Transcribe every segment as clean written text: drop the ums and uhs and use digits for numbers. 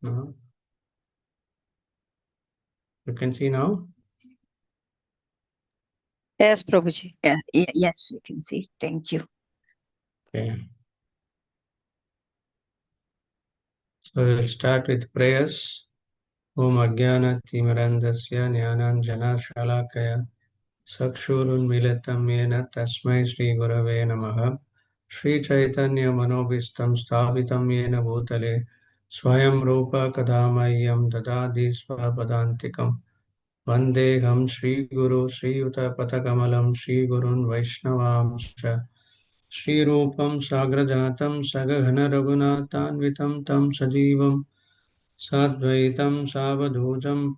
No? You can see now? Yes, Prabhuji. Yes, we can see. Thank you. Okay. So we'll start with prayers. Om Ajnana Timirandasya Jnananjana Shalakaya Sakshurunmilitam Yena Tasmai Shri Gurave Namaha Shri Chaitanya Manobhistam Sthapitam Yena Bhutale Swayam Rupa Kadamayyam Dadadi Swapadantikam Vandeham Shri Guru Shri Yuta Patakamalam Shri Gurun Vaishnavamsha Shri Rupam Sagrajatam Sagahana Raghunathanvitam Tam Sajivam Sadvaitam Savadhujam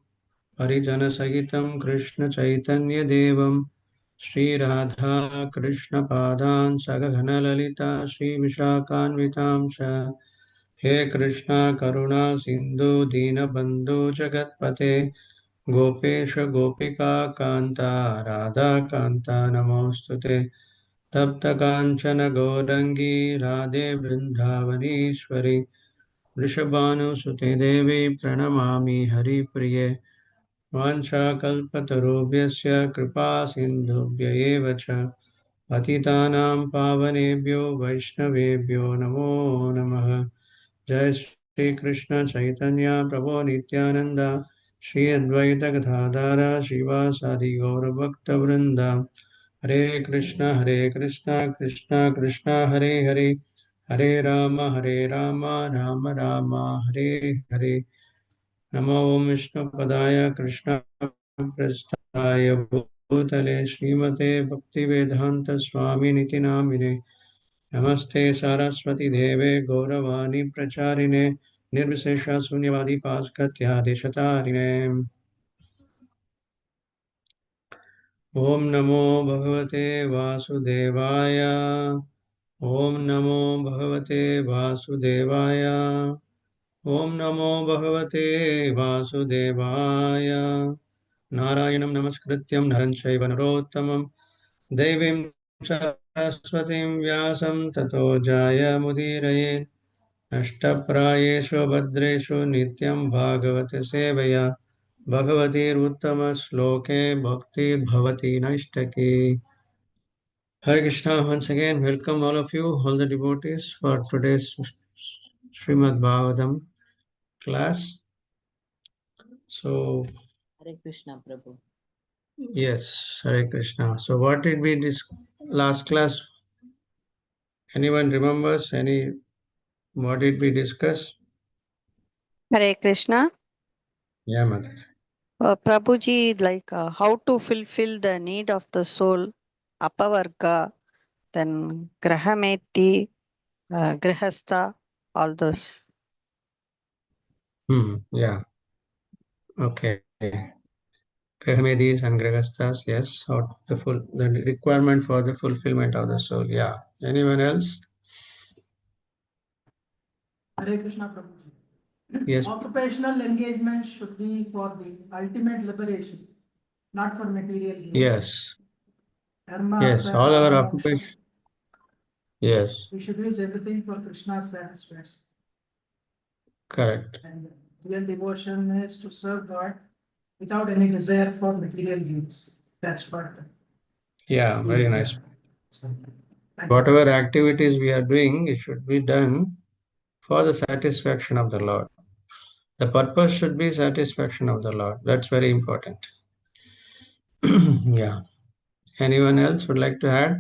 Parijanasahitam Krishna Chaitanya Devam Shri Radha Krishna Padan Sagahana Lalita Shri Vishakhanvitam Sha He Krishna Karuna Sindhu Dinabandhu Jagatpate Gopesha Gopika Kanta Radha Kanta Namostute Tapta Kanchana Gaurangi Radhe Vrindavanishwari Vrishabhanu Devi Pranamami Hari Priye Vanchakalpatarubhyasya Kripa Sindhubhya eva cha Patitanam Pavanebhyo Vaishnavebhyo Namo Namaha Jai Shri Krishna Chaitanya Prabhu Nityananda Shri Advaita Gadadhara Shivasadi Gaura Bhakta Vrinda Hare Krishna Krishna Krishna Hare Hare Hare Rama Rama Rama Hare Hare Namo Om Vishnu Padaya Krishna Prasthaya Bhutale Srimate Bhaktivedanta Swami Niti Namine Namaste Saraswati Deve Gauravani Pracharine Nirvisesha Sunyavadi Paskatya Deshatarine Om Namo Bhagavate Vasudevaya Om Namo Bhagavate Vasudevaya Om Namo Bhagavate Vasudevaya Narayanam Namaskrityam Naranchaiva Narottamam Devim Saraswatim Vyasam Tato Jaya Mudiraye Ashtaprayeshu Bhadreshu Nityam Bhagavate Sevaya Bhagavatir Uttama Sloke Bhaktir Bhavati Naishtaki. Hare Krishna, once again, welcome all of you, all the devotees, for today's Srimad Bhagavatam class. So, Hare Krishna, Prabhu. yes, Hare Krishna. So, what did we discuss last class? Anyone remembers? What did we discuss? Hare Krishna. Yeah, Mother. Prabhuji, how to fulfill the need of the soul, apavarga, then grahameti, grihastha, all those. Yeah. Okay. Grahamedis and Grihasthas, yes. Or the requirement for the fulfillment of the soul. Yeah. Anyone else? Hare Krishna Prabhuji. Yes. Occupational engagement should be for the ultimate liberation, not for material gain. Yes. Dharma, Yes. All our occupation. Yes. We should use everything for Krishna's satisfaction. Correct. And real devotion is to serve God without any desire for material gains. That's what. Yeah, very nice. Whatever activities we are doing, it should be done for the satisfaction of the Lord. The purpose should be satisfaction of the Lord. That's very important. Yeah. Anyone else would like to add?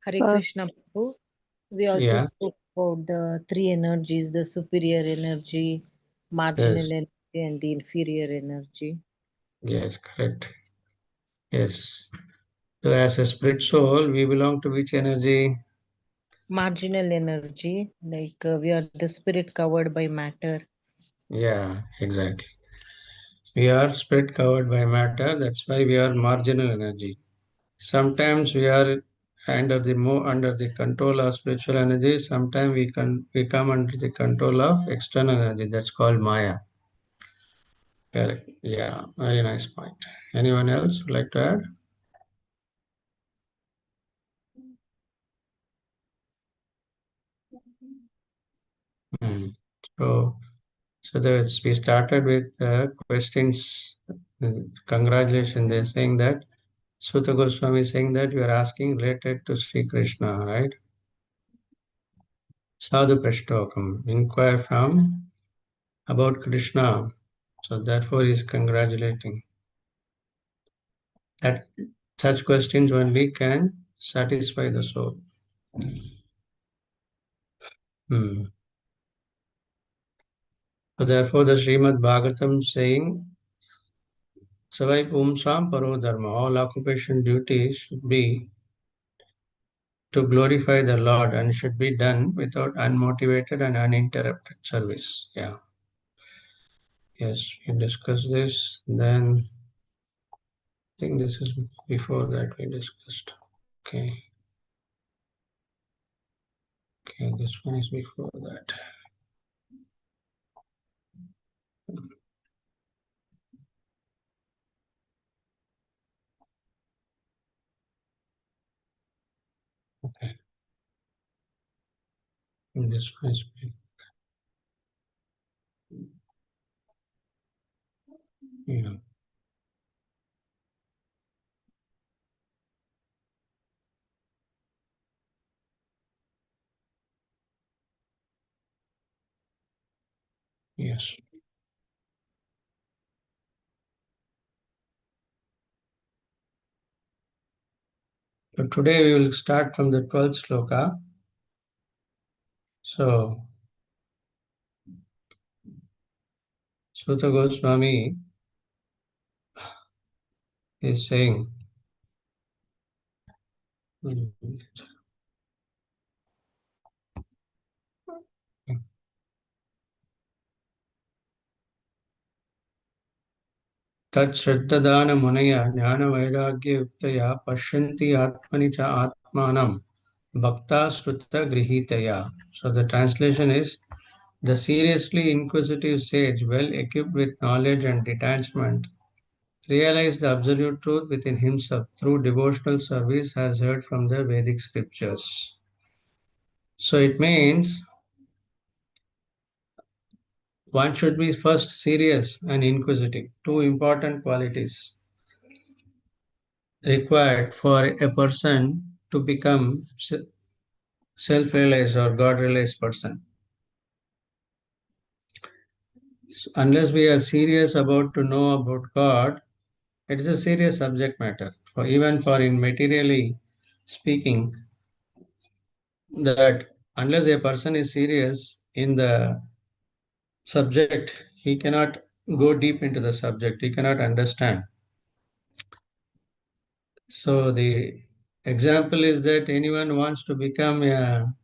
Hare Krishna, Prabhu. We also spoke about the three energies, the superior energy, marginal energy, and the inferior energy. Yes, correct. Yes. So as a spirit soul, we belong to which energy? Marginal energy, like we are the spirit covered by matter. Yeah, exactly. We are spirit covered by matter. That's why we are marginal energy. Sometimes we are under the control of spiritual energy. Sometimes we come under the control of external energy. That's called Maya. Correct. Yeah, very nice point. Anyone else would like to add? We started with questions. Congratulations. They're saying that Sutta Goswami is saying that you are asking related to Sri Krishna, right? Sadhu Prashtokam, inquire from about Krishna. So therefore he is congratulating. That such questions only can satisfy the soul. So therefore the Srimad Bhagavatam saying, Savai Pumsam Paro Dharma, all occupation duties should be to glorify the Lord and should be done without unmotivated and uninterrupted service. Yeah. Yes, we discussed this. Then I think this is before that we discussed. Okay. Okay, this one is before that. Okay. And this one is yeah. Yes. So today we will start from the 12th sloka. So Sutta Goswami is saying, Tat Shraddadana Munaya Jnana Vairagya Yuktaya Pashyanti Atmani Cha Atmanam Bhakta Sruta Grihitaya. So the translation is, the seriously inquisitive sage, well equipped with knowledge and detachment, realized the absolute truth within himself through devotional service, has heard from the Vedic scriptures. So it means one should be first serious and inquisitive, two important qualities required for a person to become self-realized or God-realized person. So unless we are serious about to know about God, it is a serious subject matter. For even for in materially speaking, that unless a person is serious in the subject, he cannot go deep into the subject. He cannot understand. So the example is that anyone wants to become a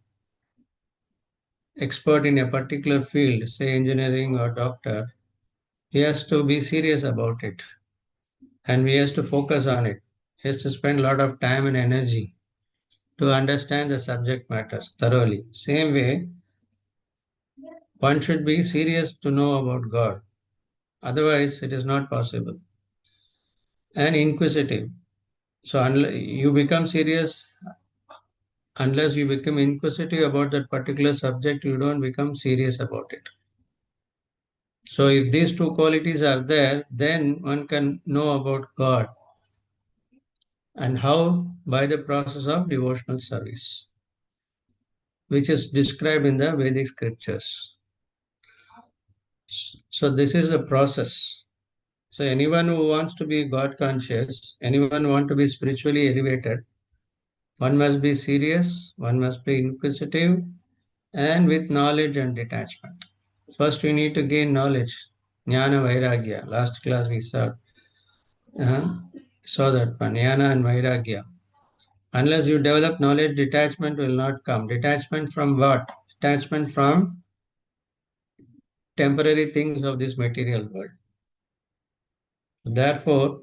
expert in a particular field, say engineering or doctor, he has to be serious about it and he has to focus on it. He has to spend a lot of time and energy to understand the subject matters thoroughly. Same way, one should be serious to know about God. Otherwise, it is not possible. And inquisitive. So, you become serious unless you become inquisitive about that particular subject, you don't become serious about it. So, if these two qualities are there, then one can know about God. And how? By the process of devotional service, which is described in the Vedic scriptures. So, this is the process. So, anyone who wants to be God conscious, anyone who wants to be spiritually elevated, one must be serious, one must be inquisitive, and with knowledge and detachment. First, we need to gain knowledge. Jnana Vairagya. Last class we saw that one. Jnana and Vairagya. Unless you develop knowledge, detachment will not come. Detachment from what? Detachment from temporary things of this material world. Therefore,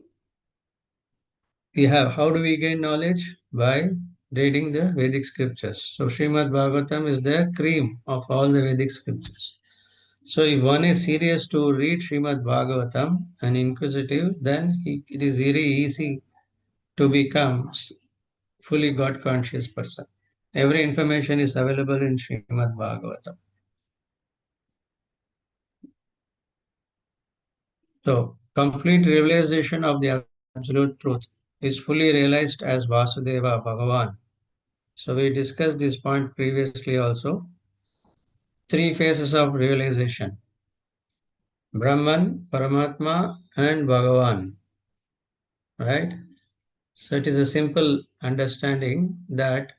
we have, how do we gain knowledge? By reading the Vedic scriptures. So Srimad Bhagavatam is the cream of all the Vedic scriptures. So if one is serious to read Srimad Bhagavatam and inquisitive, then it is very easy to become fully God conscious person. Every information is available in Srimad Bhagavatam. So, complete realization of the absolute truth is fully realized as Vasudeva Bhagavan. So, we discussed this point previously also. Three phases of realization: Brahman, Paramatma, and Bhagavan. Right? So, it is a simple understanding that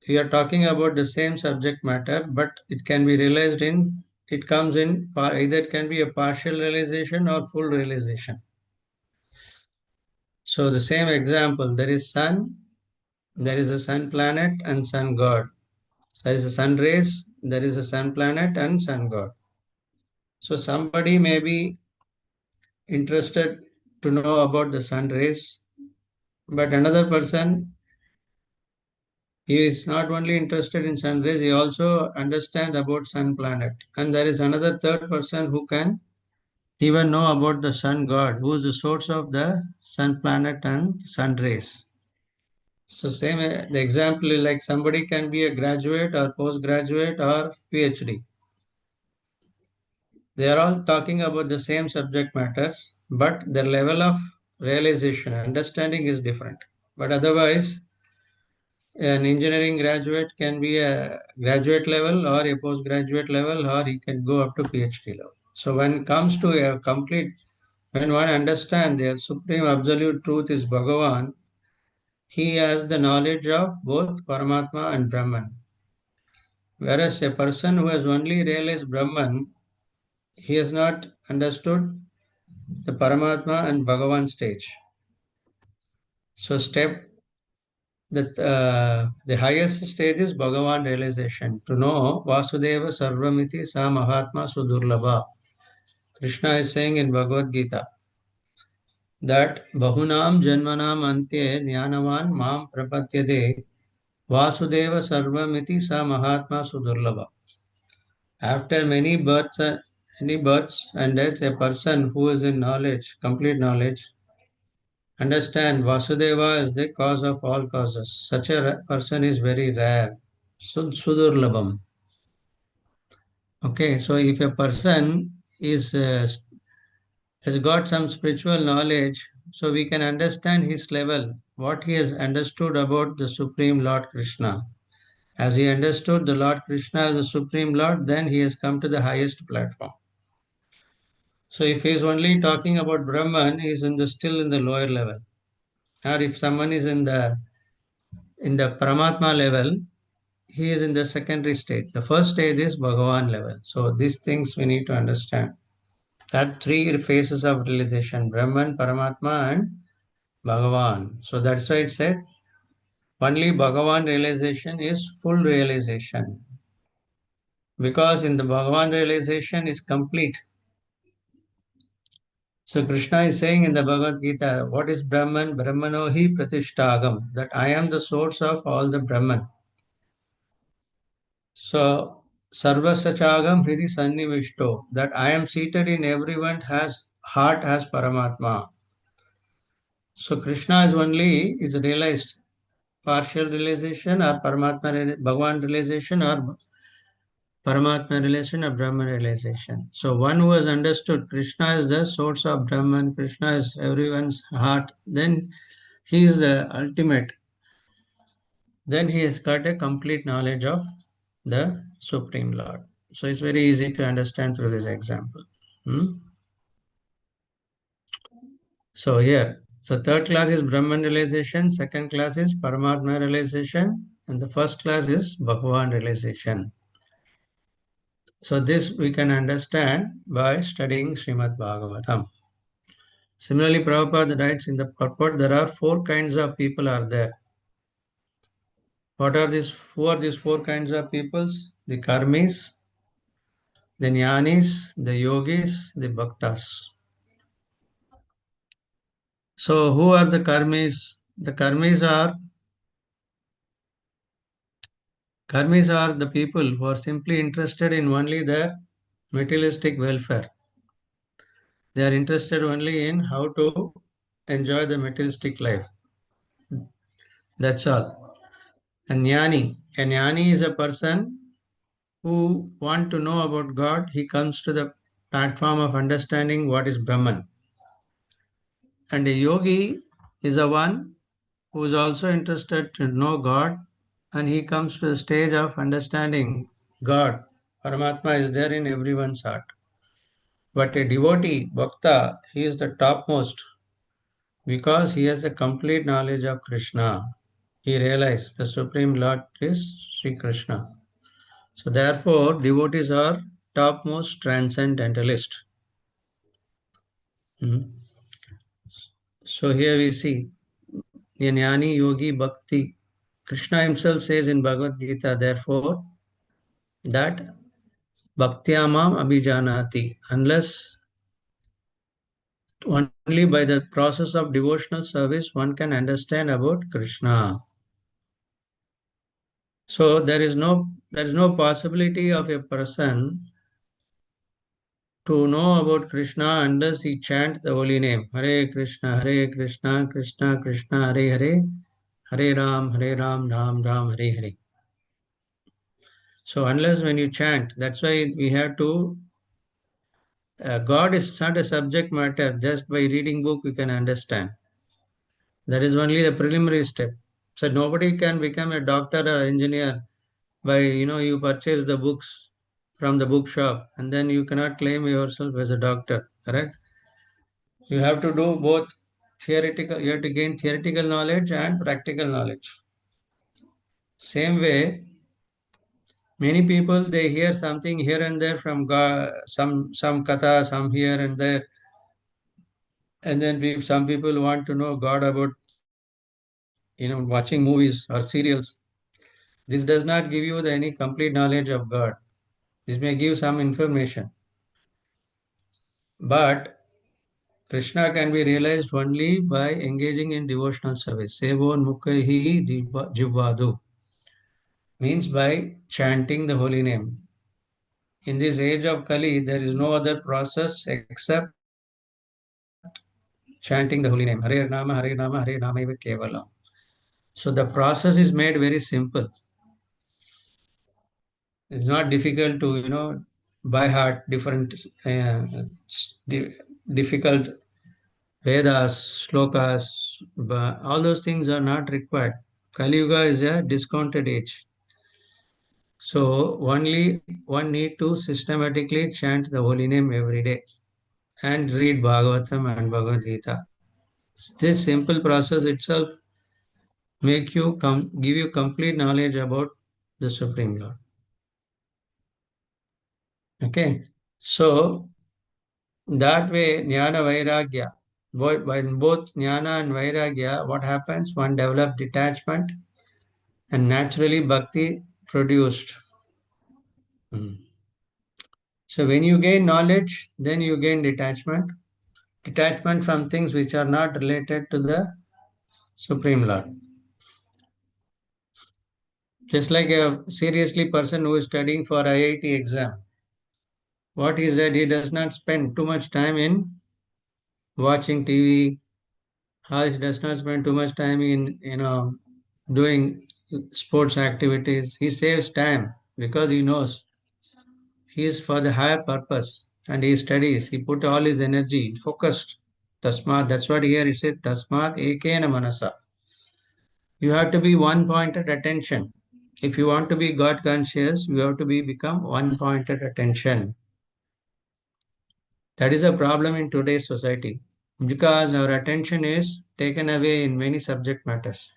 we are talking about the same subject matter, but it can be realized in, it comes in, either it can be a partial realization or full realization. So the same example, there is sun, there is a sun planet and sun god. There is a sun rays, there is a sun planet and sun god. So somebody may be interested to know about the sun rays, but another person, he is not only interested in sun rays, he also understands about sun planet. And there is another third person who can even know about the sun god, who is the source of the sun planet and sun rays. So same, the example is like somebody can be a graduate or postgraduate or PhD. They are all talking about the same subject matters, but their level of realization, understanding is different. But otherwise, an engineering graduate can be a graduate level or a postgraduate level, or he can go up to PhD level. So when it comes to a complete, when one understands the supreme absolute truth is Bhagavan, he has the knowledge of both Paramatma and Brahman. Whereas a person who has only realized Brahman, he has not understood the Paramatma and Bhagavan stage. So the highest stage is Bhagavan realization. To know Vasudeva Sarvamiti Sa Mahatma Sudurlabha. Krishna is saying in Bhagavad Gita that Bahunam Janmanam Antye Jnanavan Mam Prapatyade Vasudeva Sarvamiti Sa Mahatma Sudurlabha. After many births and deaths, a person who is in knowledge, complete knowledge, understand Vasudeva is the cause of all causes. Such a person is very rare. Sudurlabham. Okay, so if a person has got some spiritual knowledge, so we can understand his level, what he has understood about the Supreme Lord Krishna. As he understood the Lord Krishna as the Supreme Lord, then he has come to the highest platform. So if he is only talking about Brahman, he is still in the lower level. Or if someone is in the Paramatma level, he is in the secondary stage. The first stage is Bhagavan level. So these things we need to understand. That three phases of realization: Brahman, Paramatma, and Bhagavan. So that's why it said only Bhagavan realization is full realization. Because in the Bhagavan realization is complete. So Krishna is saying in the Bhagavad Gita, what is Brahman? Brahmano hi pratishtagam, that I am the source of all the Brahman. So Sarva Sachagam Hridi Sannivishto, that I am seated in everyone's heart as Paramatma. So Krishna is realized, partial realization or Paramatma, Bhagavan realization or Paramatma realization or Brahman realization. So one who has understood Krishna is the source of Brahman, Krishna is everyone's heart, then he is the ultimate. Then he has got a complete knowledge of the Supreme Lord. So it's very easy to understand through this example. So here, so third class is Brahman realization, second class is Paramatma realization, and the first class is Bhagavan realization. So this we can understand by studying Srimad Bhagavatam. Similarly, Prabhupada writes in the purport, there are four kinds of people are there. What are these? Who are these four kinds of peoples? The karmis, the jnanis, the yogis, the bhaktas. So who are the karmis? The karmis are the people who are simply interested in only their materialistic welfare. They are interested only in how to enjoy the materialistic life. That's all. A jnani is a person who want to know about God. He comes to the platform of understanding what is Brahman. And a yogi is a one who is also interested to know God, and he comes to the stage of understanding God. Paramatma is there in everyone's heart. But a devotee, bhakta, he is the topmost because he has the complete knowledge of Krishna. He realized the Supreme Lord is Sri Krishna. So therefore, devotees are topmost transcendentalist. Hmm. So here we see Jnani Yogi Bhakti. Krishna himself says in Bhagavad Gita, therefore, that Bhaktyamam Abhijanati, unless only by the process of devotional service one can understand about Krishna. So there is no possibility of a person to know about Krishna unless he chants the holy name. Hare Krishna, Krishna Krishna, Hare Hare, Hare Ram, Ram Ram, Hare Hare. So unless when you chant, that's why we have to, God is not a subject matter. Just by reading book we can understand. That is only the preliminary step. So nobody can become a doctor or engineer by, you purchase the books from the bookshop and then you cannot claim yourself as a doctor, correct? You have to do both theoretical, you have to gain theoretical knowledge and practical knowledge. Same way, many people, they hear something here and there from God, some katha, some here and there, and then some people want to know God about, watching movies or serials. This does not give you any complete knowledge of God. This may give some information, but Krishna can be realized only by engaging in devotional service. Sevon mukhahi jivvadu means by chanting the holy name. In this age of Kali, there is no other process except chanting the holy name. Hare Nama, Hare Nama, Hare Nama eva kevalam. So the process is made very simple. It's not difficult to, by heart different difficult Vedas, slokas, all those things are not required. Kali Yuga is a discounted age. So only one need to systematically chant the holy name every day and read Bhagavatam and Bhagavad Gita. This simple process itself give you complete knowledge about the Supreme Lord. Okay, so that way Jnana Vairagya, when both Jnana and Vairagya, what happens? One develops detachment and naturally Bhakti produced. So when you gain knowledge, then you gain detachment from things which are not related to the Supreme Lord. Just like a seriously person who is studying for IIT exam, what is that? He does not spend too much time in watching TV, or he does not spend too much time in, doing sports activities. He saves time because he knows he is for the higher purpose and he studies. He put all his energy focused. Tasmat, that's what here it says, Tasmat ekena manasa. You have to be one pointed attention. If you want to be God conscious, you have to become one pointed attention. That is a problem in today's society because our attention is taken away in many subject matters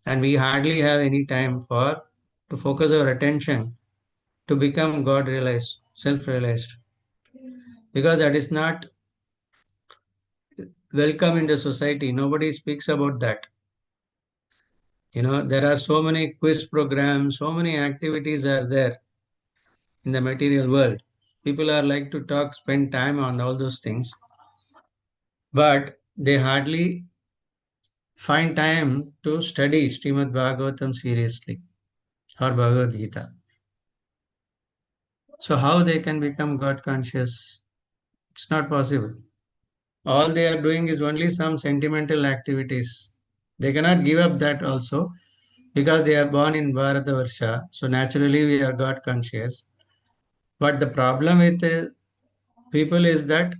and we hardly have any time to focus our attention to become God realized, self realized, because that is not welcome in the society. Nobody speaks about that. There are so many quiz programs, so many activities are there in the material world. People are like to talk, spend time on all those things, but they hardly find time to study Srimad Bhagavatam seriously or Bhagavad Gita. So how they can become God conscious? It's not possible. All they are doing is only some sentimental activities. They cannot give up that also because they are born in Bharatavarsha. So naturally we are God conscious. But the problem with people is that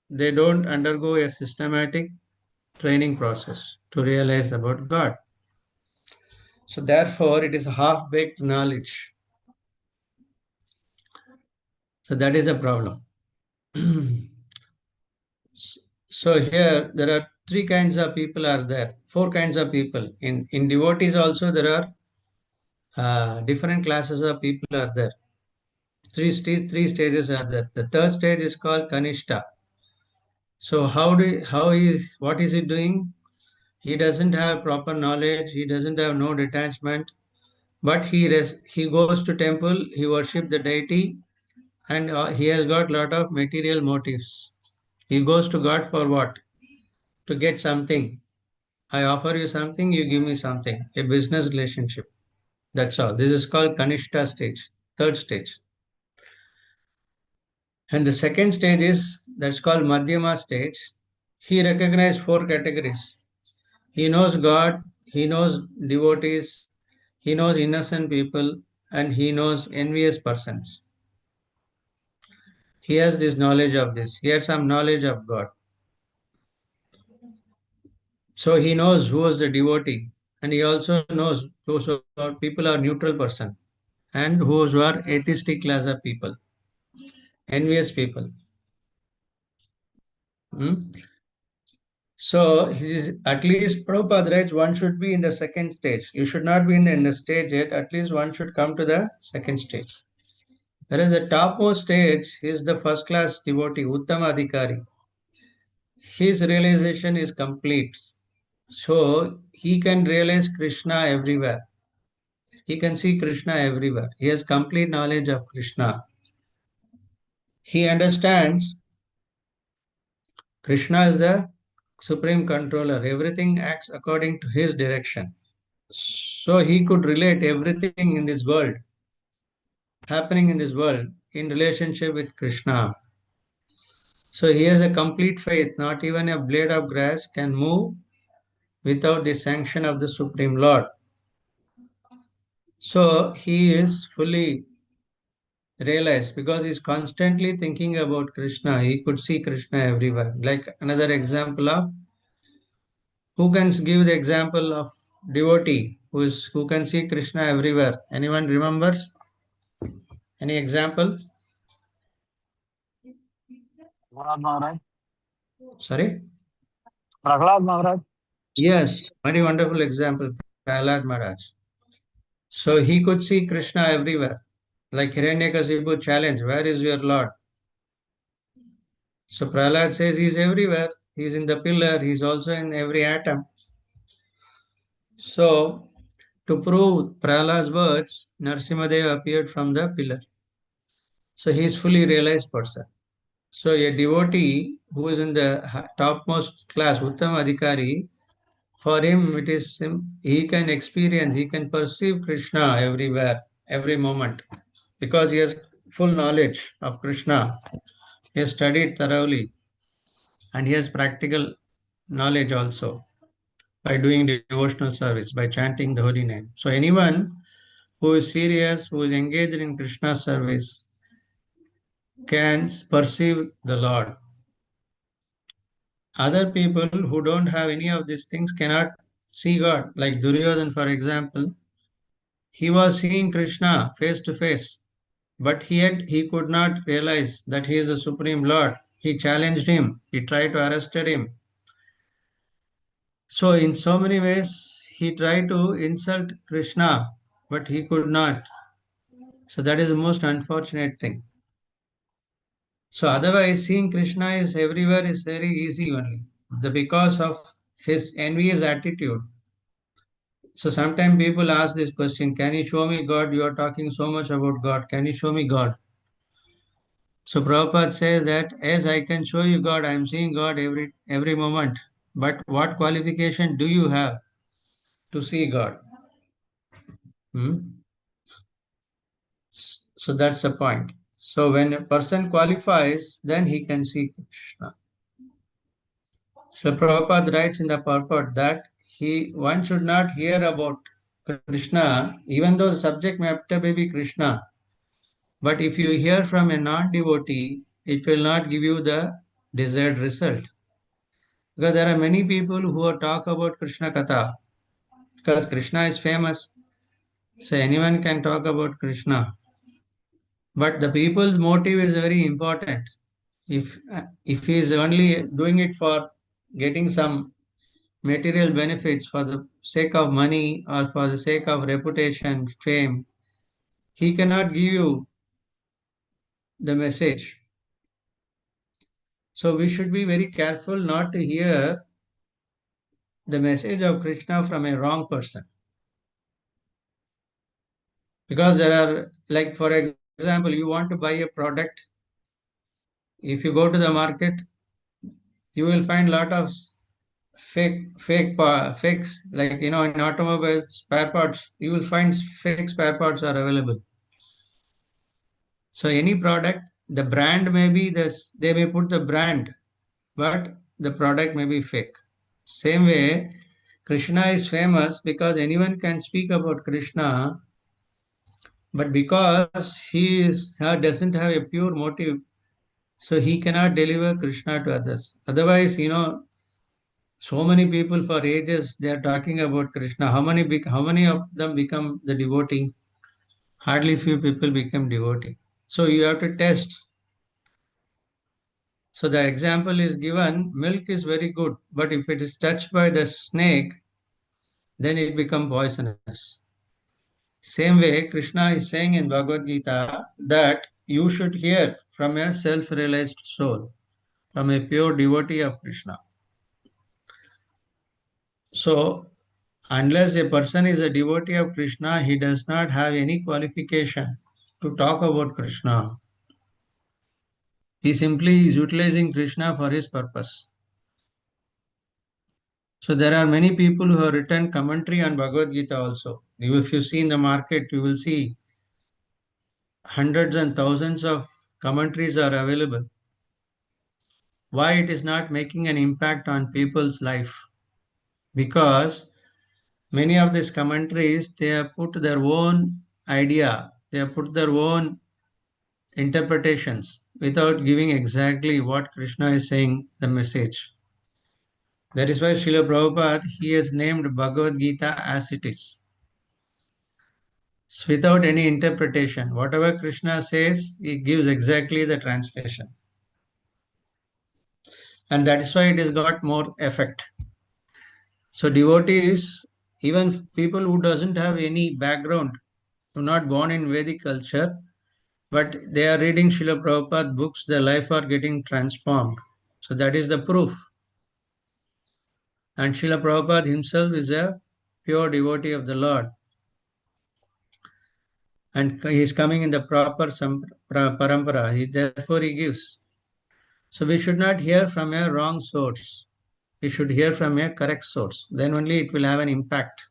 they don't undergo a systematic training process to realize about God. So therefore it is half-baked knowledge. So that is a problem. So here there are three kinds of people are there, four kinds of people. In devotees also there are different classes of people are there. Three stages are there. The third stage is called Kanishta. So what is he doing? He doesn't have proper knowledge. He doesn't have no detachment. But he goes to temple. He worships the deity, and he has got lot of material motives. He goes to God for what? To get something. I offer you something, you give me something. A business relationship. That's all. This is called Kanishta stage, third stage. And the second stage is that's called Madhyama stage. He recognizes four categories. He knows God, he knows devotees, he knows innocent people, and he knows envious persons. He has this knowledge of this. He has some knowledge of God. So he knows who is the devotee, and he also knows those who are people are neutral person, and those who are atheistic class of people, envious people. Hmm? So at least Prabhupada writes one should be in the second stage. You should not be in the stage yet. At least one should come to the second stage. Whereas the topmost stage is the first class devotee, Uttama Adhikari. His realization is complete. So he can realize Krishna everywhere. He can see Krishna everywhere. He has complete knowledge of Krishna. He understands Krishna is the supreme controller. Everything acts according to his direction. So he could relate everything in this world, happening in this world, in relationship with Krishna. So he has a complete faith. Not even a blade of grass can move without the sanction of the Supreme Lord. So he is fully realized because he's constantly thinking about Krishna. He could see Krishna everywhere. Like another example of who can give the example of devotee who can see Krishna everywhere? Anyone remembers? Any example? Prahlad Maharaj. Sorry? Prahlad Maharaj. Yes, very wonderful example, Prahlad Maharaj. So he could see Krishna everywhere. Like Hiranyakasipu challenge, where is your Lord? So Prahlad says he's everywhere. He's in the pillar. He's also in every atom. So to prove Prahlad's words, Narsimhadev appeared from the pillar. So he is fully realized person. So a devotee who is in the topmost class, Uttama Adhikari, for him it is he can experience, he can perceive Krishna everywhere, every moment, because he has full knowledge of Krishna. He has studied thoroughly, and he has practical knowledge also by doing devotional service, by chanting the holy name. So anyone who is serious, who is engaged in Krishna service, can perceive the Lord. Other people who don't have any of these things cannot see God. Like Duryodhan, for example, he was seeing Krishna face to face, but yet he could not realize that he is the Supreme Lord. He challenged him, he tried to arrest him. So, in so many ways, he tried to insult Krishna, but he could not. So, that is the most unfortunate thing. So, otherwise, seeing Krishna is everywhere is very easy only. Because of his envious attitude. So sometimes people ask this question, can you show me God? You are talking so much about God. Can you show me God? So Prabhupada says that, yes, I can show you God. I am seeing God every moment. But what qualification do you have to see God? Hmm? So that's the point. So when a person qualifies, then he can see Krishna. So Prabhupada writes in the purport that one should not hear about Krishna, even though the subject matter may be Krishna. But if you hear from a non-devotee, it will not give you the desired result. Because there are many people who talk about Krishna Katha, because Krishna is famous. So anyone can talk about Krishna. But the people's motive is very important. If he is only doing it for getting some material benefits for the sake of money or for the sake of reputation, fame, he cannot give you the message. So we should be very careful not to hear the message of Krishna from a wrong person. Because there are, like for example, you want to buy a product. If you go to the market, you will find a lot of fakes, like in automobiles spare parts, you will find fake spare parts are available. So any product, the brand may be this, they may put the brand, but the product may be fake. Same way, Krishna is famous because anyone can speak about Krishna, but because doesn't have a pure motive, so he cannot deliver Krishna to others. Otherwise, so many people for ages they are talking about Krishna. How many of them become the devotee? Hardly few people become devotee. So you have to test. So the example is given, milk is very good, but if it is touched by the snake, then it becomes poisonous. Same way, Krishna is saying in Bhagavad Gita that you should hear from a self-realized soul, from a pure devotee of Krishna. So, unless a person is a devotee of Krishna, he does not have any qualification to talk about Krishna. He simply is utilizing Krishna for his purpose. So there are many people who have written commentary on Bhagavad Gita also. If you see in the market, you will see hundreds and thousands of commentaries are available. Why it is not making an impact on people's life? Because many of these commentaries, they have put their own idea, they have put their own interpretations without giving exactly what Krishna is saying, the message. That is why Srila Prabhupada, he has named Bhagavad Gita as it is. Without any interpretation. Whatever Krishna says, he gives exactly the translation. And that is why it has got more effect. So devotees, even people who doesn't have any background, who are not born in Vedic culture, but they are reading Srila Prabhupada books, their life are getting transformed. So that is the proof. And Srila Prabhupada himself is a pure devotee of the Lord. And he is coming in the proper parampara. Therefore he gives. So we should not hear from a wrong source. We should hear from a correct source. Then only it will have an impact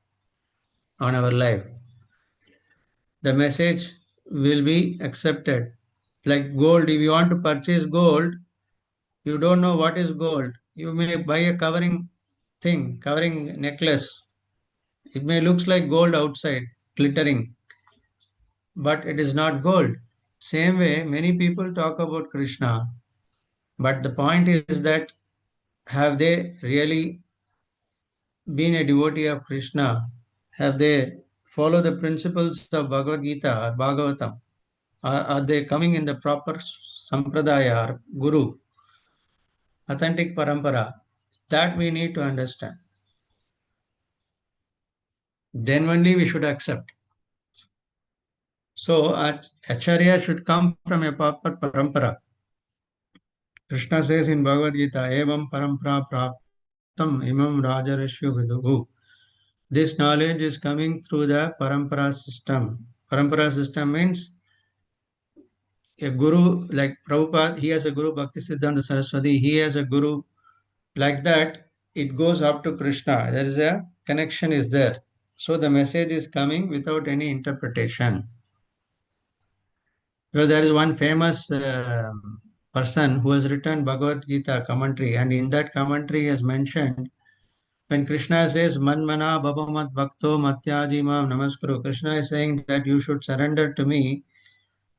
on our life. The message will be accepted. Like gold, if you want to purchase gold, you don't know what is gold. You may buy a covering necklace. It may looks like gold outside, glittering, but it is not gold. Same way, many people talk about Krishna, but the point is that have they really been a devotee of Krishna? Have they followed the principles of Bhagavad Gita or Bhagavatam? Are they coming in the proper sampradaya or guru, authentic parampara? That we need to understand. Then only we should accept. So Acharya should come from a proper parampara. Krishna says in Bhagavad Gita, Evam parampara praptam imam rajarishya viduhu. This knowledge is coming through the parampara system. Parampara system means a guru like Prabhupada, he has a guru, Bhakti Siddhanta Saraswati, he has a guru. Like that, it goes up to Krishna. There is a connection is there. So the message is coming without any interpretation. Because there is one famous person who has written Bhagavad Gita commentary, and in that commentary he has mentioned When Krishna says, Manmana Bhavamat Bhakto Matyaji Mam Namaskuru, Krishna is saying that you should surrender to me.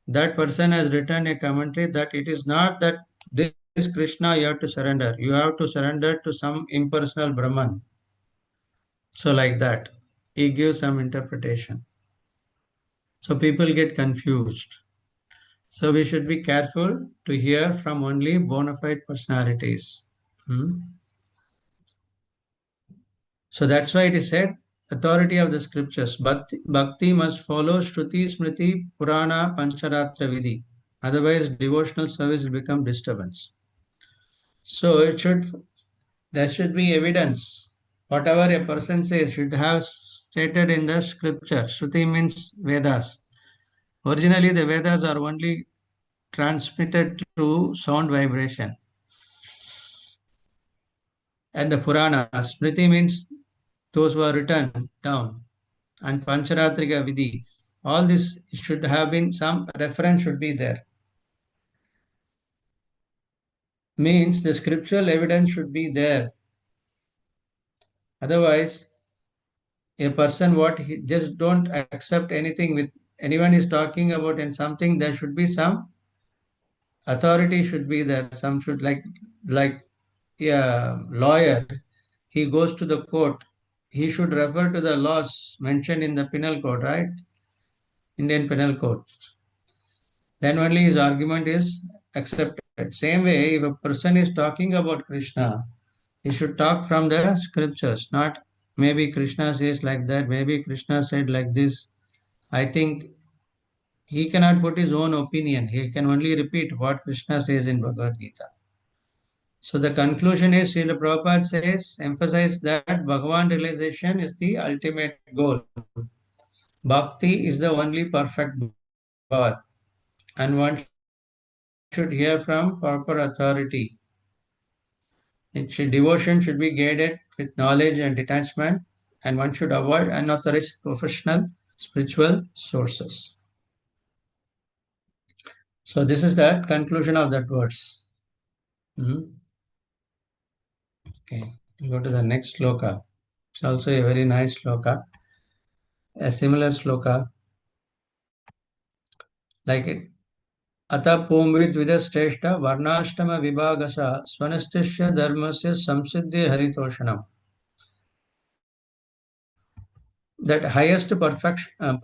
That person has written a commentary that it is not that this Krishna you have to surrender. You have to surrender to some impersonal Brahman. So, like that, he gives some interpretation. So, people get confused. So, we should be careful to hear from only bona fide personalities. So, that's why it is said authority of the scriptures. Bhakti must follow Shruti, Smriti, Purana, Pancharatra Vidhi. Otherwise, devotional service will become disturbance. So, there should be evidence. Whatever a person says should have stated in the scripture. Shruti means Vedas. Originally, the Vedas are only transmitted through sound vibration. And the Purana, Smriti means those who are written down. And Pancharatrika Vidhi. All this should have been, some reference should be there. Means the scriptural evidence should be there. Otherwise, a person he just don't accept anything with anyone is talking about and something, there should be some authority should be there. Some should like a lawyer, he goes to the court, he should refer to the laws mentioned in the penal code, right? Indian penal code. Then only his argument is accepted. Same way, if a person is talking about Krishna, he should talk from the scriptures, not maybe Krishna says like that, maybe Krishna said like this. I think he cannot put his own opinion. He can only repeat what Krishna says in Bhagavad Gita. So the conclusion is, Srila Prabhupada says, emphasize that Bhagavan realization is the ultimate goal. Bhakti is the only perfect path, and one should hear from proper authority. Devotion should be guided with knowledge and detachment, and one should avoid unauthorized professional spiritual sources. So this is the conclusion of that verse. Okay, we'll go to the next sloka. It's also a very nice sloka. A similar sloka like it. Ata Pumvid Vidashteshta Varnashtama Vibhagasa Swanastishya Dharmasya Samsiddhi Haritoshanam. That highest perfection,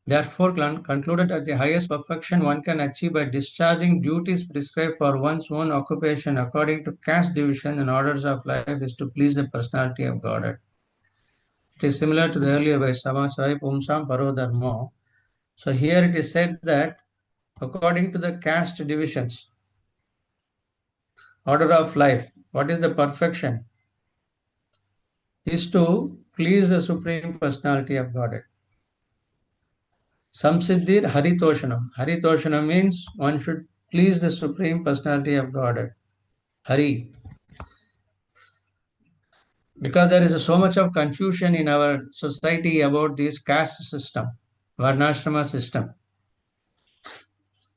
therefore concluded that the highest perfection one can achieve by discharging duties prescribed for one's own occupation according to caste division and orders of life is to please the personality of Godhead. It is similar to the earlier by Samasai Pumsam Parodharmo. So here it is said that according to the caste divisions, order of life, what is the perfection? Is to please the Supreme Personality of Godhead. Samsiddhir Haritoshanam. Haritoshanam means one should please the Supreme Personality of Godhead. Hari. Because there is so much of confusion in our society about this caste system, Varnashrama system.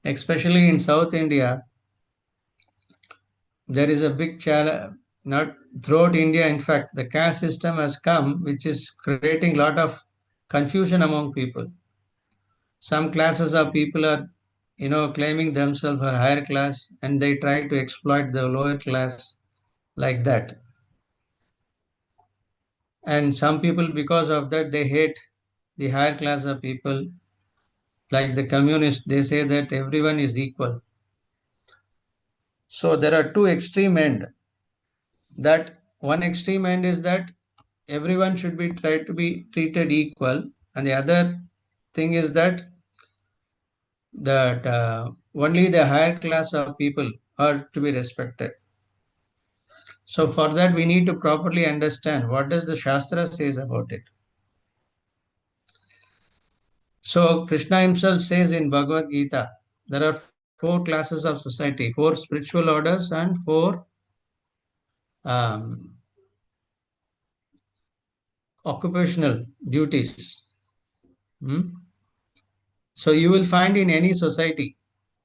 Especially in South India, there is a big challenge. Not throughout India, in fact, the caste system has come, which is creating a lot of confusion among people. Some classes of people are, claiming themselves a higher class and they try to exploit the lower class like that. And some people, because of that, they hate the higher class of people. Like the communists, they say that everyone is equal. So there are two extreme ends. That one extreme end is that everyone should be tried to be treated equal, and the other thing is that only the higher class of people are to be respected. So for that we need to properly understand what does the Shastra says about it. So Krishna himself says in Bhagavad Gita, there are four classes of society, four spiritual orders and four occupational duties. So you will find in any society,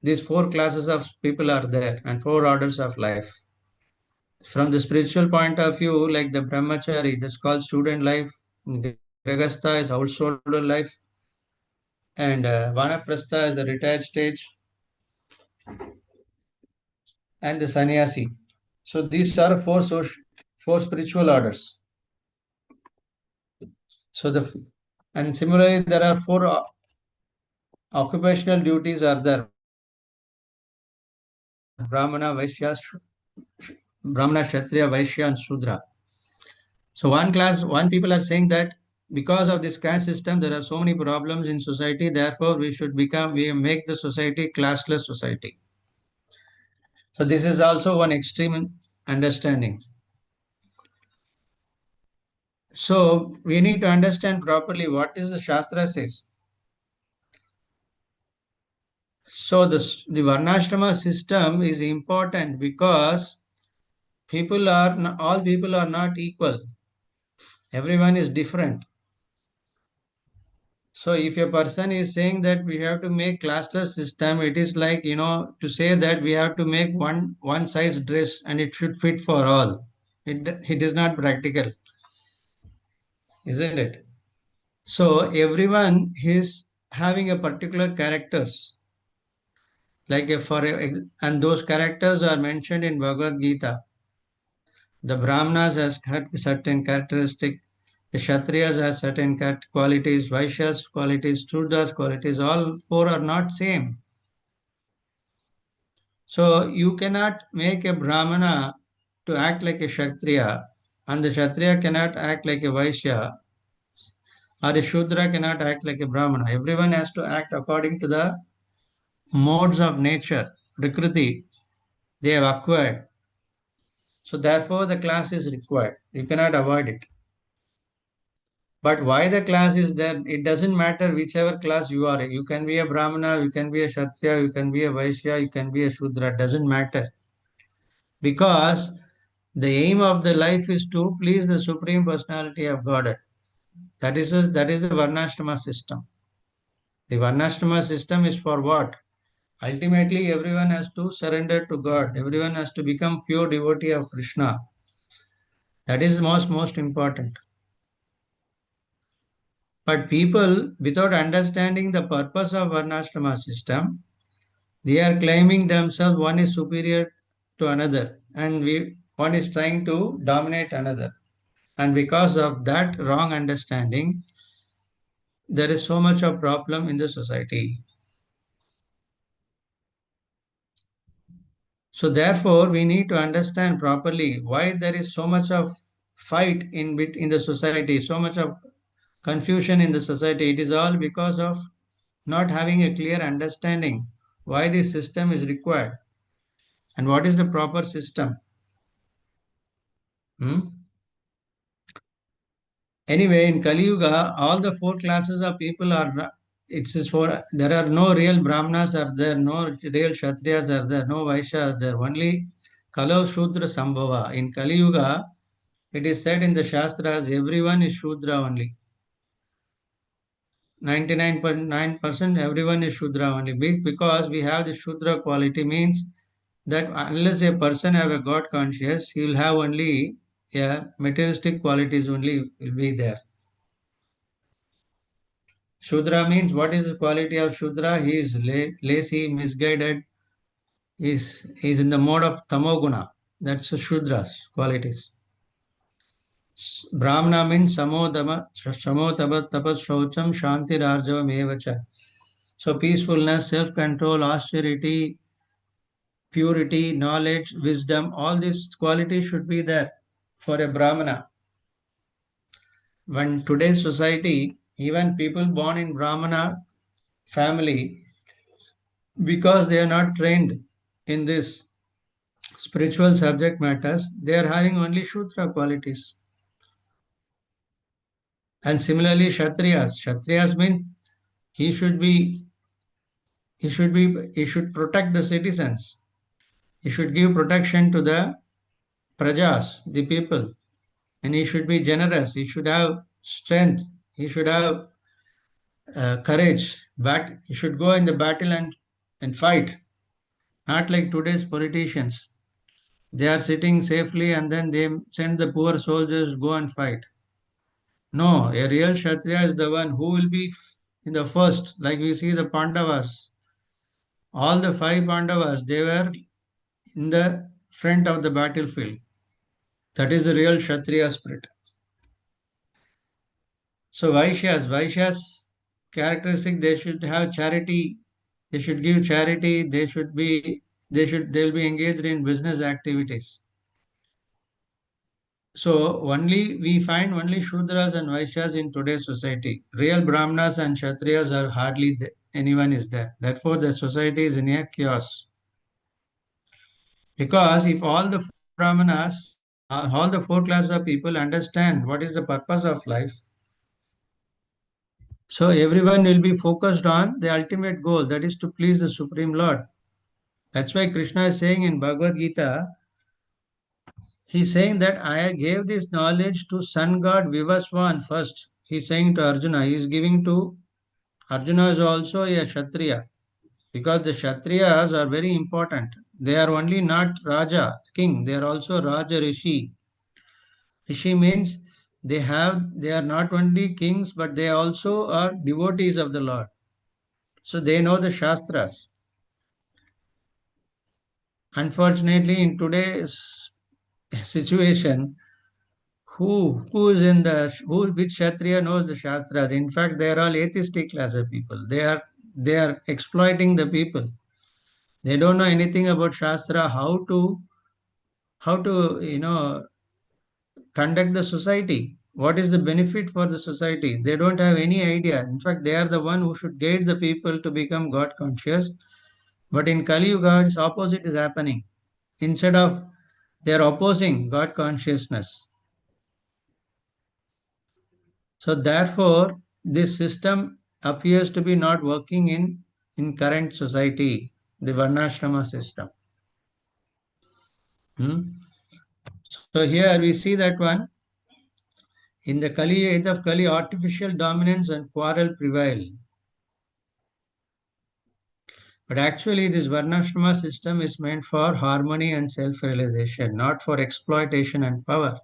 these four classes of people are there and four orders of life. From the spiritual point of view, like the brahmachari, that's called student life, grihastha is householder life, and vanaprastha is the retired stage, and the sannyasi. So these are four spiritual orders. So and similarly there are four occupational duties are there: Brahmana, Vaishya, Brahmana, Kshatriya, Vaishya, and Shudra. So one people are saying that because of this caste system, there are so many problems in society. Therefore, we make the society classless society. So this is also one extreme understanding. So we need to understand properly what is the Shastra says. So the Varnashrama system is important because all people are not equal. Everyone is different. So if a person is saying that we have to make classless system, it is like, to say that we have to make one size dress and it should fit for all. It is not practical, isn't it? So everyone is having a particular characters, like and those characters are mentioned in Bhagavad Gita. The Brahmanas has certain characteristic, the Kshatriyas has certain qualities, Vaishyas qualities, Shudras qualities, all four are not same. So you cannot make a Brahmana to act like a Kshatriya, and the Kshatriya cannot act like a Vaishya, or a Shudra cannot act like a Brahmana. Everyone has to act according to the modes of nature, Prakriti, they have acquired. So therefore the class is required. You cannot avoid it. But why the class is there? It doesn't matter whichever class you are. You can be a Brahmana, you can be a Kshatriya, you can be a Vaishya, you can be a Shudra. It doesn't matter. Because the aim of the life is to please the Supreme Personality of Godhead. That is the Varnashrama system. The Varnashrama system is for what? Ultimately, everyone has to surrender to God. Everyone has to become pure devotee of Krishna. That is most important. But people, without understanding the purpose of Varnashrama system, they are claiming themselves one is superior to another, and one is trying to dominate another. And because of that wrong understanding, there is so much of problem in the society. So therefore, we need to understand properly why there is so much of fight in the society, so much of confusion in the society. It is all because of not having a clear understanding why this system is required and what is the proper system. Anyway, in Kali Yuga, all the four classes of people are. There are no real Brahmanas are there, no real Kshatriyas are there, no Vaishyas are there. Only Kalau Shudra Sambhava. In Kali Yuga, it is said in the Shastras, everyone is Shudra only. 99.9% everyone is Shudra only. Because we have the Shudra quality means that unless a person have a God conscious, he will have only materialistic qualities only will be there. Shudra means what is the quality of Shudra? He is lazy, misguided. He is in the mode of tamoguna. That's the Shudra's qualities. Brahmana means samotaba tapas shaucham shanti rarjavam evacha. So peacefulness, self-control, austerity, purity, knowledge, wisdom, all these qualities should be there for a Brahmana. When today's society, even people born in Brahmana family, because they are not trained in this spiritual subject matters, they are having only Shudra qualities. And similarly, Kshatriyas mean he should protect the citizens. He should give protection to the prajas, the people. And he should be generous. He should have strength. He should have courage. But he should go in the battle and fight. Not like today's politicians. They are sitting safely and then they send the poor soldiers go and fight. No, a real Kshatriya is the one who will be in the first, like we see the Pandavas. All the five Pandavas, they were in the front of the battlefield. That is the real Kshatriya spirit. So Vaishyas characteristic, they should have charity, they should give charity, they'll be engaged in business activities. So we find only Shudras and Vaishyas in today's society. Real Brahmanas and Kshatriyas are hardly anyone is there. Therefore, the society is in a chaos. Because if all the four Brahmanas, all the four classes of people understand what is the purpose of life, so everyone will be focused on the ultimate goal, that is to please the Supreme Lord. That's why Krishna is saying in Bhagavad Gita, he's saying that I gave this knowledge to sun god Vivaswan first. He's saying to Arjuna, he's giving to Arjuna is also a Kshatriya because the Kshatriyas are very important. They are only not Raja, king, they are also Raja Rishi. Rishi means they are not only kings but they also are devotees of the Lord. So they know the Shastras. Unfortunately, in today's situation, who is in the which Kshatriya knows the Shastras? In fact, they are all atheistic class of people. They are exploiting the people. They don't know anything about Shastra, how to conduct the society. What is the benefit for the society? They don't have any idea. In fact, they are the one who should guide the people to become God conscious. But in Kali Yuga, its opposite is happening. Instead of they are opposing God consciousness. So therefore, this system appears to be not working in current society, the Varnashrama system. So here we see that one. In the Kali age of Kali, artificial dominance and quarrel prevail. But actually, this Varnashrama system is meant for harmony and self-realization, not for exploitation and power.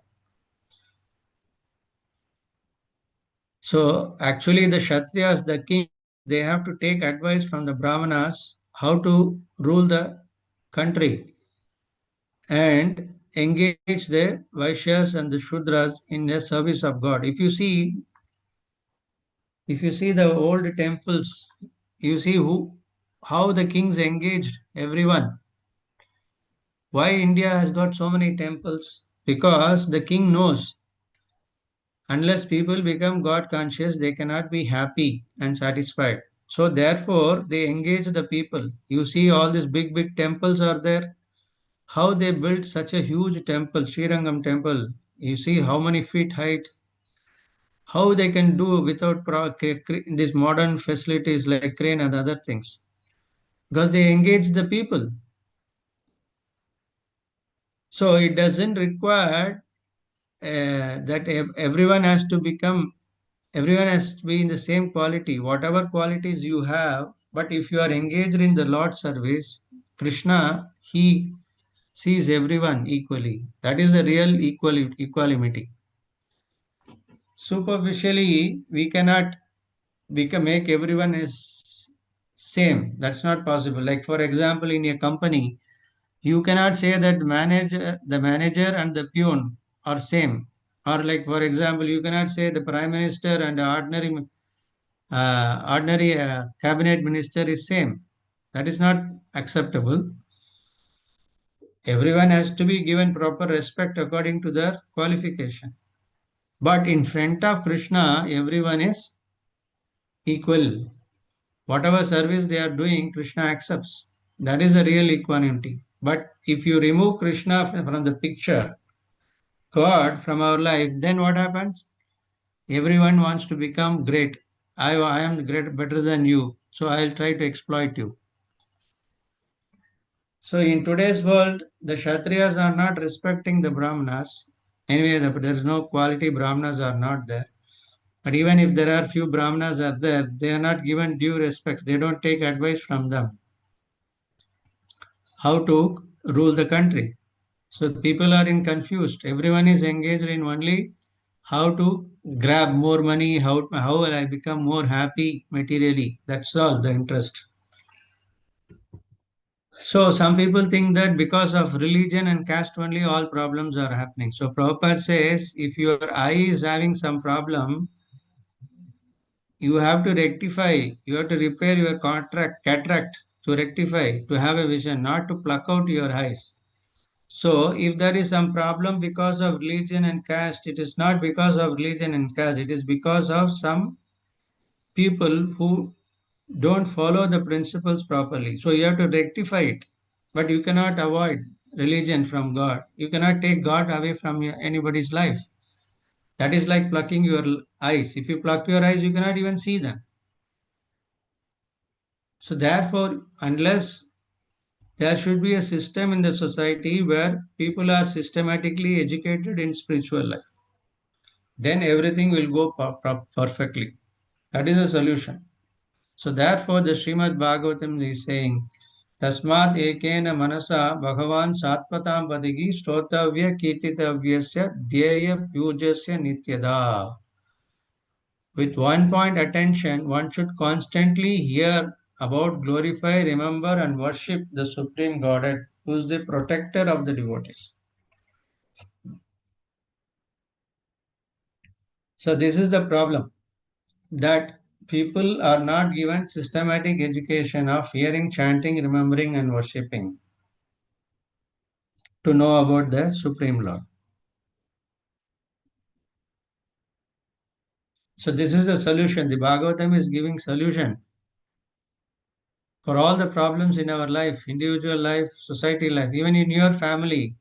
So actually, the Kshatriyas, the king, they have to take advice from the Brahmanas how to rule the country and engage the Vaishyas and the Shudras in the service of God. If you see the old temples, you see how the kings engaged everyone. Why India has got so many temples? Because the king knows unless people become God conscious, they cannot be happy and satisfied. So therefore, they engage the people. You see all these big temples are there. How they built such a huge temple, Srirangam temple. You see how many feet height. How they can do without these modern facilities like crane and other things. Because they engage the people. So it doesn't require that everyone has to be in the same quality, whatever qualities you have. But if you are engaged in the Lord's service, Krishna, he sees everyone equally. That is a real equality. Superficially, we cannot make everyone is same. That's not possible. Like for example, in a company, you cannot say that the manager and the peon are same. Or like for example, you cannot say the prime minister and the ordinary cabinet minister is same. That is not acceptable. Everyone has to be given proper respect according to their qualification. But in front of Krishna, everyone is equal. Whatever service they are doing, Krishna accepts. That is a real equanimity. But if you remove Krishna from the picture, God from our life, then what happens? Everyone wants to become great. I am great, better than you, so I'll try to exploit you. So in today's world, the Kshatriyas are not respecting the Brahmanas. Anyway, there is no quality Brahmanas are not there. But even if there are few Brahmanas are there, they are not given due respect. They don't take advice from them how to rule the country. So people are in confused. Everyone is engaged in only how to grab more money, how will I become more happy materially. That's all the interest. So some people think that because of religion and caste only all problems are happening. So Prabhupada says if your eye is having some problem, you have to rectify, you have to repair your cataract to rectify, to have a vision, not to pluck out your eyes. So if there is some problem because of religion and caste, it is not because of religion and caste, it is because of some people who don't follow the principles properly. So you have to rectify it. But you cannot avoid religion from God. You cannot take God away from anybody's life. That is like plucking your eyes. If you pluck your eyes, you cannot even see them. So therefore, unless there should be a system in the society where people are systematically educated in spiritual life, then everything will go perfectly. That is the solution. So therefore, the Srimad Bhagavatam is saying, Tasmat ekena manasa bhagavan satpatam padigi stotavya kirtitavyasya dhyaya pujasya nityada. With one point attention, one should constantly hear about, glorify, remember, and worship the Supreme Godhead, who is the protector of the devotees. So, this is the problem, that people are not given systematic education of hearing, chanting, remembering, and worshipping to know about the Supreme Lord. So, this is the solution. The Bhagavatam is giving solution for all the problems in our life, individual life, society life, even in your family.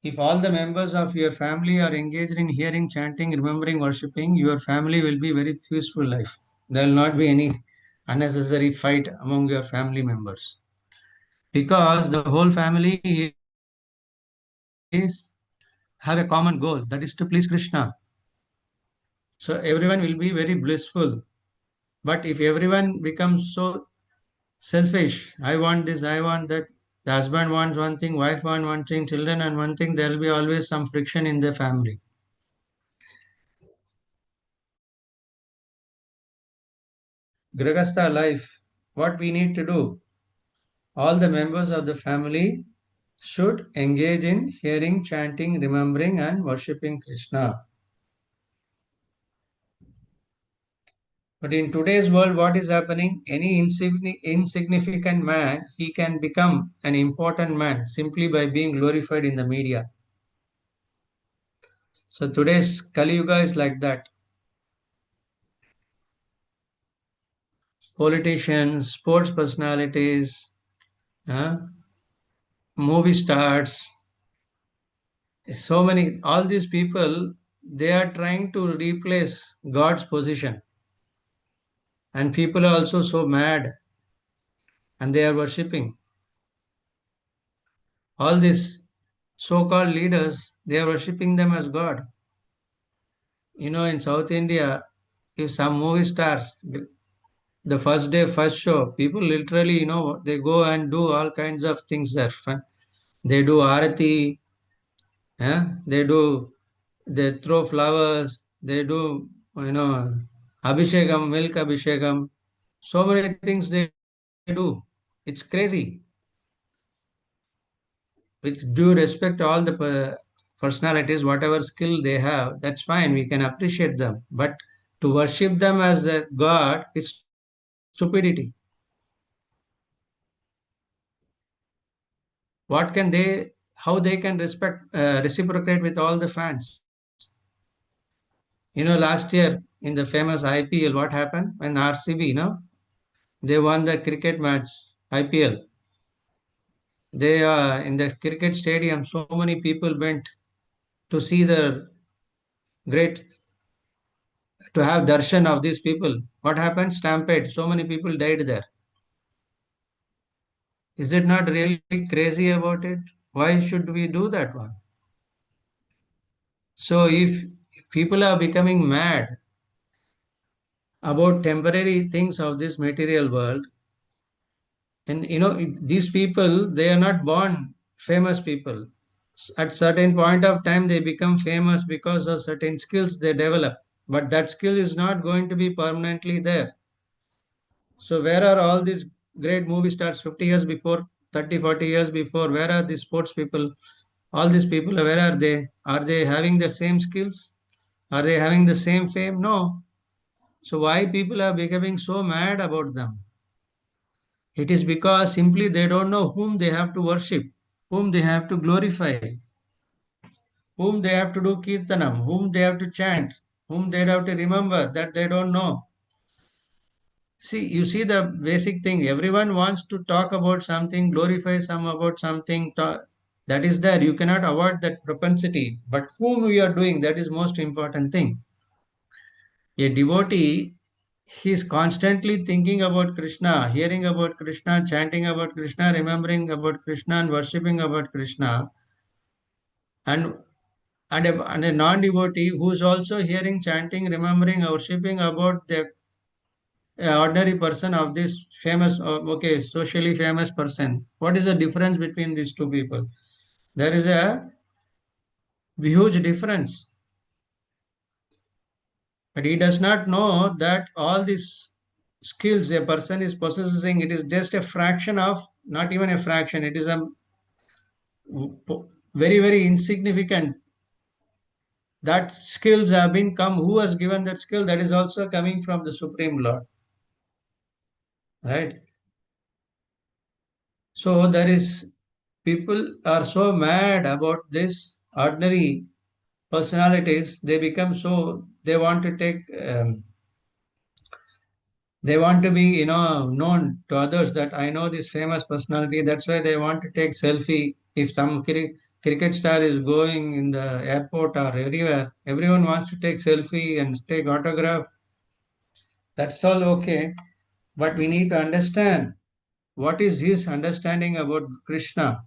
If all the members of your family are engaged in hearing, chanting, remembering, worshipping, your family will be very peaceful life. There will not be any unnecessary fight among your family members. Because the whole family is have a common goal, that is to please Krishna. So everyone will be very blissful. But if everyone becomes so selfish, I want this, I want that, the husband wants one thing, wife wants one thing, children and one thing, there will be always some friction in the family. Grihastha life, what we need to do, all the members of the family should engage in hearing, chanting, remembering, and worshipping Krishna. But in today's world, what is happening? Any insignificant man, he can become an important man simply by being glorified in the media. So today's Kali Yuga is like that. Politicians, sports personalities, uh, movie stars, so many, all these people, they are trying to replace God's position. And people are also so mad and they are worshipping. All these so-called leaders, they are worshipping them as God. You know, in South India, if some movie stars, the first day, first show, people literally, they go and do all kinds of things there. They do arati, they throw flowers, they do, abhishekam, milk abhishekam. So many things they do. It's crazy. With due respect to all the personalities, whatever skill they have, that's fine. We can appreciate them. But to worship them as the God is stupidity. What can they, how they can reciprocate with all the fans? Last year in the famous IPL, what happened when RCB, they won the cricket match, IPL. They in the cricket stadium, so many people went to see the great, to have darshan of these people. What happened? Stampede. So many people died there. Is it not really crazy about it? Why should we do that one? So if people are becoming mad about temporary things of this material world, and these people, they are not born famous people. At certain point of time, they become famous because of certain skills they develop. But that skill is not going to be permanently there. So where are all these great movie stars 50 years before, 30, 40 years before? Where are the sports people? All these people, where are they? Are they having the same skills? Are they having the same fame? No. So why people are becoming so mad about them? It is because simply they don't know whom they have to worship, whom they have to glorify, whom they have to do kirtanam, whom they have to chant, whom they have to remember, that they don't know. See, you see the basic thing. Everyone wants to talk about something, glorify some about something. That is there. You cannot avoid that propensity. But whom we are doing, that is most important thing. A devotee, he is constantly thinking about Krishna, hearing about Krishna, chanting about Krishna, remembering about Krishna, and worshipping about Krishna. And and a non-devotee who is also hearing, chanting, remembering, worshipping about the ordinary person of this famous, okay, socially famous person. What is the difference between these two people? There is a huge difference. But he does not know that all these skills a person is possessing, it is just a fraction of, not even a fraction, it is a very, very insignificant. That skills have been come, who has given that skill? That is also coming from the Supreme Lord. Right? So there is, people are so mad about this ordinary personalities. They become so, they want to take, they want to be, known to others that I know this famous personality. That's why they want to take selfie. If some cricket star is going in the airport or everywhere, everyone wants to take selfie and take autograph. That's all okay. But we need to understand what is his understanding about Krishna,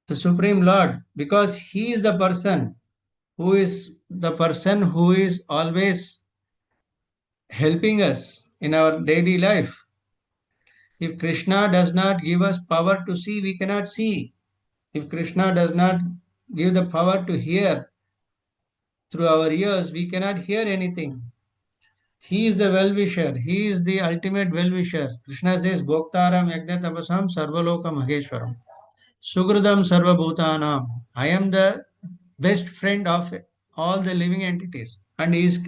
the Supreme Lord, because he is the person who is always helping us in our daily life. If Krishna does not give us power to see, we cannot see. If Krishna does not give the power to hear through our ears, we cannot hear anything. He is the well-wisher. He is the ultimate well-wisher. Krishna says, Bhoktaram Yajna Tapasam Sarvaloka Maheshwaram. Sugradam Sarva Bhutanam. I am the best friend of all the living entities. And he is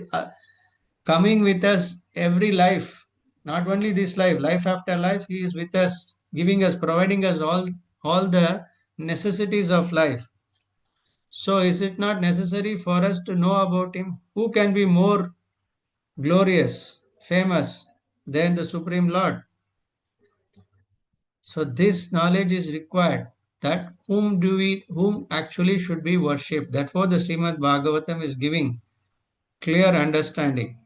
coming with us every life. Not only this life, life after life, he is with us, giving us, providing us all the necessities of life. So is it not necessary for us to know about him? Who can be more glorious, famous than the Supreme Lord? So this knowledge is required, that whom actually should be worshipped. Therefore the Srimad Bhagavatam is giving clear understanding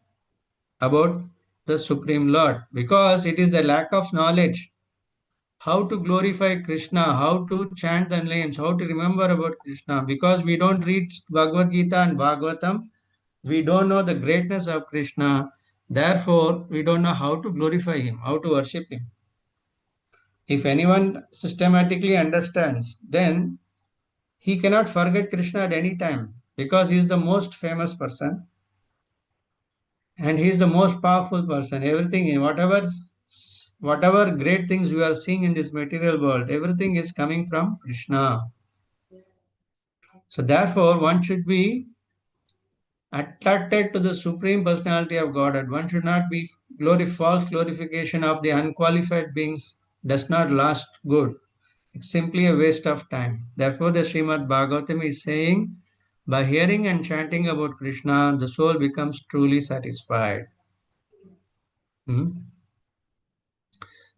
about the Supreme Lord, because it is the lack of knowledge how to glorify Krishna, how to chant the names, how to remember about Krishna. Because we don't read Bhagavad Gita and Bhagavatam, we don't know the greatness of Krishna. Therefore, we don't know how to glorify him, how to worship him. If anyone systematically understands, then he cannot forget Krishna at any time, because he is the most famous person and he is the most powerful person. Everything, whatever great things we are seeing in this material world, everything is coming from Krishna. So therefore, one should be attracted to the Supreme Personality of Godhead. One should not be false glorification of the unqualified beings does not last good. It's simply a waste of time. Therefore, the Srimad Bhagavatam is saying, by hearing and chanting about Krishna, the soul becomes truly satisfied. Hmm?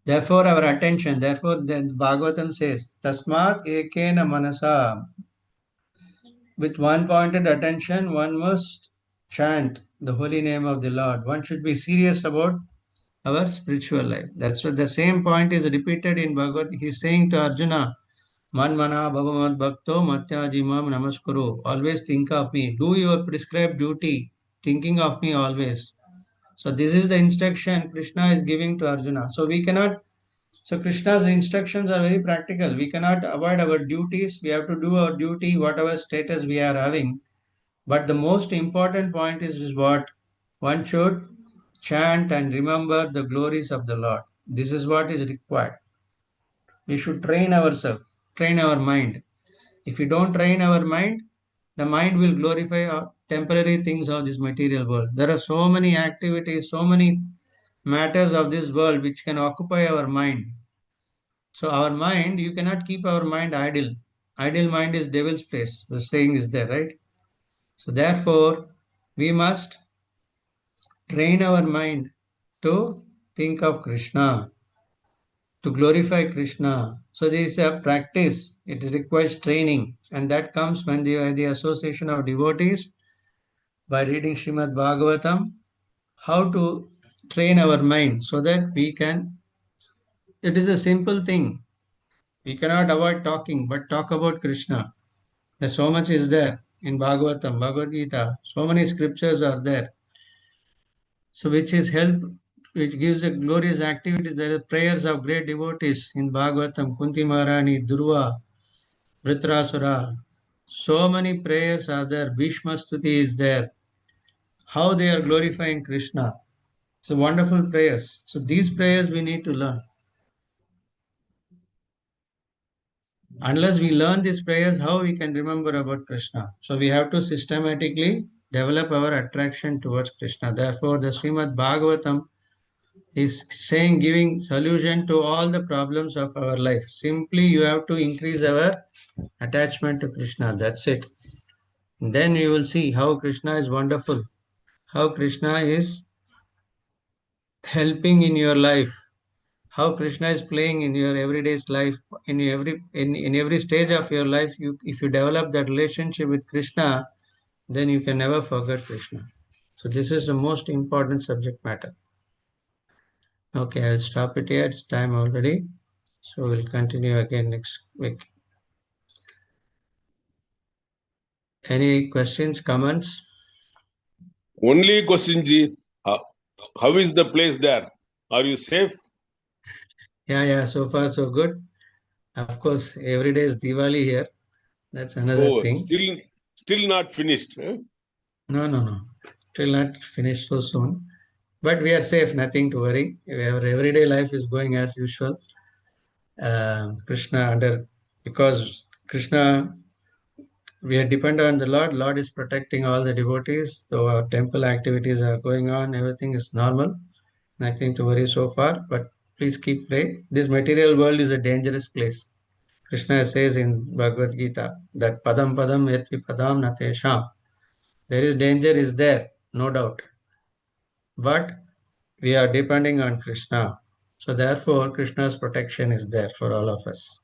Therefore, our attention, therefore, the Bhagavatam says, Tasmat ekena manasa. With one pointed attention, one must chant the holy name of the Lord. One should be serious about our spiritual life. That's what the same point is repeated in Bhagavad. He's saying to Arjuna, Man mana bhavamad bhakto matyajimam namaskuru. Always think of me. Do your prescribed duty, thinking of me always. So this is the instruction Krishna is giving to Arjuna. So we cannot So Krishna's instructions are very practical. We cannot avoid our duties. We have to do our duty, whatever status we are having. But the most important point is what? One should chant and remember the glories of the Lord. This is what is required. We should train ourselves, train our mind. If we don't train our mind, the mind will glorify temporary things of this material world. There are so many activities, so many matters of this world which can occupy our mind. So our mind, you cannot keep our mind idle. Idle mind is devil's place. The saying is there, right? So therefore, we must train our mind to think of Krishna, to glorify Krishna. So this is a practice. It requires training, and that comes when the association of devotees by reading Srimad Bhagavatam, how to train our mind so that we can. It is a simple thing. We cannot avoid talking, but talk about Krishna. There's so much is there in Bhagavatam, Bhagavad Gita. So many scriptures are there. So which is help, which gives a glorious activities. There are prayers of great devotees in Bhagavatam, Kunti Maharani, Durva, Vritrasura. So many prayers are there. Bhishma Stuti is there. How they are glorifying Krishna. So wonderful prayers. So these prayers we need to learn. Unless we learn these prayers, how we can remember about Krishna? So we have to systematically develop our attraction towards Krishna. Therefore, the Srimad Bhagavatam is saying, giving solution to all the problems of our life. Simply, you have to increase our attachment to Krishna. That's it. Then you will see how Krishna is wonderful, how Krishna is helping in your life, how Krishna is playing in your everyday's life, in every stage of your life. If you develop that relationship with Krishna, then you can never forget Krishna. So this is the most important subject matter. Okay, I'll stop it here. It's time already. So we'll continue again next week. Any questions, comments? Only question, Ji. How is the place there? Are you safe? Yeah. So far, so good. Of course, every day is Diwali here. That's another thing. Still not finished. Huh? No. Still not finished so soon. But we are safe, nothing to worry. Our everyday life is going as usual. Because Krishna, we are dependent on the Lord. Lord is protecting all the devotees. So our temple activities are going on. Everything is normal. Nothing to worry so far. But please keep praying. This material world is a dangerous place. Krishna says in Bhagavad Gita that padam yatvi padam natesham. There is danger is there, no doubt. But we are depending on Krishna. So therefore, Krishna's protection is there for all of us.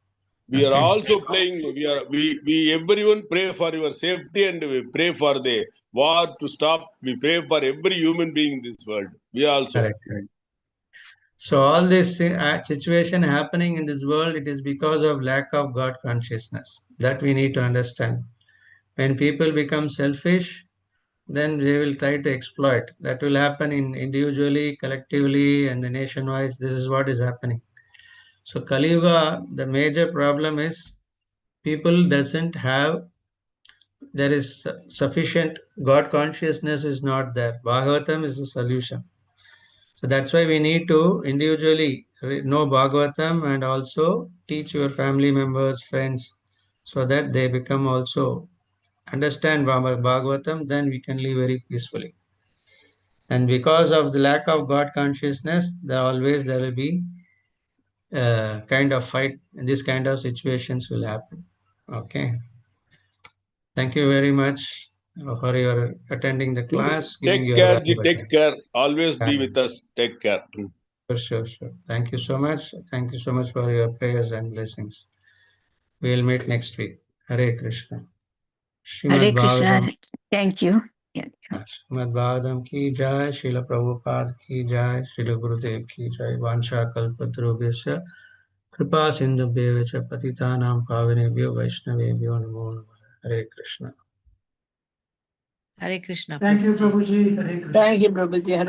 We are also playing. We everyone pray for your safety and we pray for the war to stop. We pray for every human being in this world. We also. Correct. So all this situation happening in this world, it is because of lack of God consciousness. That we need to understand. When people become selfish, then they will try to exploit. That will happen in individually, collectively, and nation-wise. This is what is happening. So Kali Yuga, the major problem is people doesn't have, there is sufficient God consciousness is not there. Bhagavatam is the solution. So that's why we need to individually know Bhagavatam and also teach your family members, friends, so that they become also understand Bhagavatam, then we can live very peacefully. And because of the lack of God consciousness, there will be kind of fight, and this kind of situations will happen. Okay. Thank you very much for your attending the class, giving Take your care, Ji. valuable Take care. Always be with us. Take care. Sure. Thank you so much. Thank you so much for your prayers and blessings. We'll meet next week. Hare Krishna. Hare Srimad Krishna. Bhagavatam. Thank you. Yeah. Srimad Bhagavatam ki jai, Srila Prabhupada ki jai, Srila Gurudev ki jai, Vansha Kalpatarubhyasya, Kripa Sindhubhyev cha Patitanam Pavanebhyo Vaishnavebhyo Namo Namah. Hare Krishna. Hare Krishna. Thank you, Prabhuji. Prabhuji. Hare Krishna. Thank you, Prabhuji.